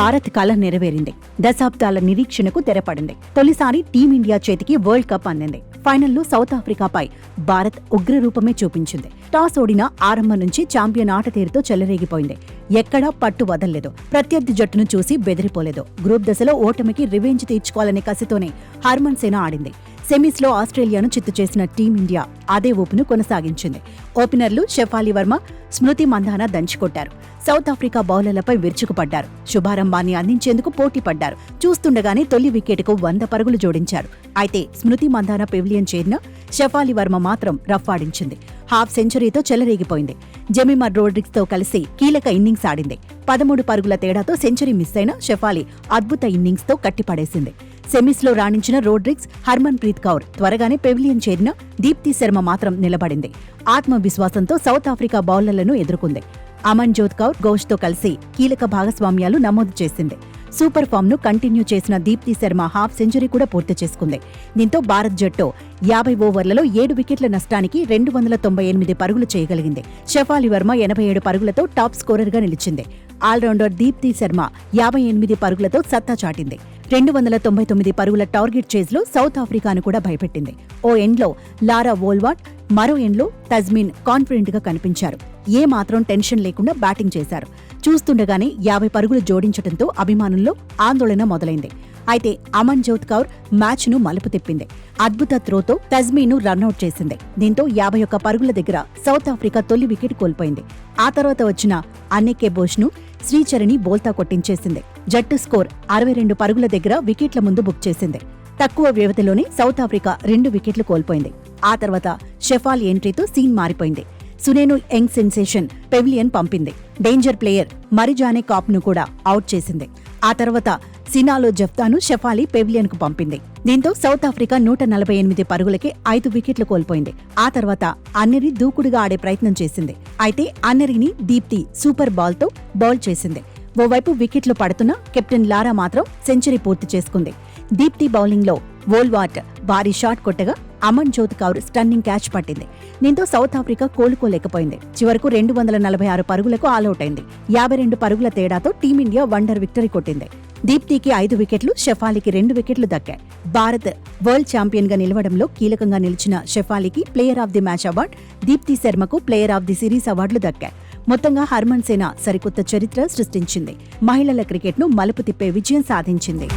భారత్ కల నెరవేరింది. దశాబ్దాల నిరీక్షణకు తెరపడింది. తొలిసారి టీమిండియా చేతికి వరల్డ్ కప్ అందింది. ఫైనల్లో సౌత్ ఆఫ్రికాపై భారత్ ఉగ్రరూపమే చూపించింది. టాస్ ఓడిన ఆరంభం నుంచి ఛాంపియన్ ఆట తీరుతో చెలరేగిపోయింది. ఎక్కడా పట్టు వదల్లేదు. ప్రత్యర్థి జట్టును చూసి బెదిరిపోలేదు. గ్రూప్ దశలో ఓటమికి రివెంజ్ తీర్చుకోవాలనే కసితోనే హర్మన్ సేన ఆడింది. సెమీస్లో ఆస్ట్రేలియాను చిత్తు చేసిన టీమిండియా అదే ఊపును కొనసాగించింది. ఓపెనర్లు షెఫాలి వర్మ, స్మృతి మంధాన దంచికొట్టారు. సౌత్ ఆఫ్రికా బౌలర్లపై విరుచుకుపడ్డారు. శుభారంభాన్ని అందించేందుకు పోటీ పడ్డారు. చూస్తుండగానే తొలి వికెట్కు 100 పరుగులు జోడించారు. అయితే స్మృతి మంధాన పెవిలియన్ చేరిన షెఫాలి వర్మ మాత్రం రఫ్ఫాడించింది. హాఫ్ సెంచరీతో చెలరేగిపోయింది. జెమిమా రోడ్రిగ్స్ తో కలిసి కీలక ఇన్నింగ్స్ ఆడింది. 13 పరుగుల తేడాతో సెంచరీ మిస్ అయిన షెఫాలి అద్భుత ఇన్నింగ్స్ తో కట్టిపడేసింది. సెమీస్లో రాణించిన రోడ్రిగ్స్, హర్మన్ ప్రీత్ కౌర్ త్వరగానే పెవిలియన్ చేరిన దీప్తి శర్మ మాత్రం నిలబడింది. ఆత్మవిశ్వాసంతో సౌత్ ఆఫ్రికా బౌలర్లను ఎదుర్కొంది. అమన్ జోత్ కౌర్ ఘోష్తో కలిసి కీలక భాగస్వామ్యాలు నమోదు చేసింది. సూపర్ ఫామ్ ను కంటిన్యూ చేసిన దీప్తి శర్మ హాఫ్ సెంచరీ కూడా పూర్తి చేసుకుంది. దీంతో భారత్ జట్టు 50 ఓవర్లలో 7 వికెట్ల నష్టానికి 298 పరుగులు చేయగలిగింది. షెఫాలి వర్మ 87 పరుగులతో టాప్ స్కోరర్గా నిలిచింది. ఆల్రౌండర్ దీప్తి శర్మ 58 పరుగులతో సత్తా చాటింది. 299 పరుగుల టార్గెట్ చేజ్లో సౌత్ ఆఫ్రికాను కూడా భయపెట్టింది. ఓ ఎండ్లో లారా వోల్వాట్, మరో ఎండ్లో తజ్మీన్ కాన్ఫిడెంట్ గా కనిపించారు. ఏ మాత్రం టెన్షన్ లేకుండా బ్యాటింగ్ చేశారు. చూస్తుండగానే 50 పరుగులు జోడించడంతో అభిమానుల్లో ఆందోళన మొదలైంది. అయితే అమన్ జోత్ కౌర్ మ్యాచ్ ను మలుపు తిప్పింది. అద్భుత త్రోతో తజ్మీన్ను రన్అట్ చేసింది. దీంతో 51 పరుగుల దగ్గర సౌత్ ఆఫ్రికా తొలి వికెట్ కోల్పోయింది. ఆ తర్వాత వచ్చిన అన్నెకే బోష్ ను శ్రీచరణి బోల్తా కొట్టించేసింది. జట్టు స్కోర్ 62 పరుగుల దగ్గర వికెట్ల ముందు బుక్ చేసింది. తక్కువ వ్యవధిలోనే సౌత్ ఆఫ్రికా 2 వికెట్లు కోల్పోయింది. ఆ తర్వాత షెఫాలి ఎంట్రీతో సీన్ మారిపోయింది. సునేను యంగ్ సెన్సేషన్ పెవిలియన్ పంపింది. డేంజర్ ప్లేయర్ మరిజానే కాప్ ను కూడా అవుట్ చేసింది. ఆ తర్వాత సినాలో జఫ్తాను షెఫాలి పెవిలియన్ కు పంపింది. దీంతో సౌత్ ఆఫ్రికా 148 పరుగులకి 5 వికెట్లు కోల్పోయింది. ఆ తర్వాత అన్నెరి దూకుడుగా ఆడే ప్రయత్నం చేసింది. అయితే అన్నెరిని దీప్తి సూపర్ బాల్ తో బౌల్ చేసింది. ఓవైపు వికెట్లు పడుతున్న కెప్టెన్ లారా మాత్రం సెంచరీ పూర్తి చేసుకుంది. దీప్తి బౌలింగ్ లో వోల్వాట్ భారీ షాట్ కొట్టగా Amanjot Kaur stunning catch పట్టింది. దీంతో సౌత్ ఆఫ్రికా కోలుకోలేకపోయింది. చివరకు 246 పరుగులకు ఆలౌట్ అయింది. 52 పరుగుల తేడాతో టీమిండియా వండర్ విక్టరీ కొట్టింది. దీప్తికి 5 వికెట్లు, షెఫాలికి 2 వికెట్లు దక్కాయి. భారత్ వరల్డ్ ఛాంపియన్ గా నిలవడంలో కీలకంగా నిలిచిన షెఫాలికి player of the match award, Deepti శర్మకు ప్లేయర్ ఆఫ్ ది సిరీస్ అవార్డులు దక్కాయి. మొత్తంగా హర్మన్ సేన సరికొత్త చరిత్ర సృష్టించింది. మహిళల క్రికెట్ను మలుపు తిప్పే విజయం సాధించింది.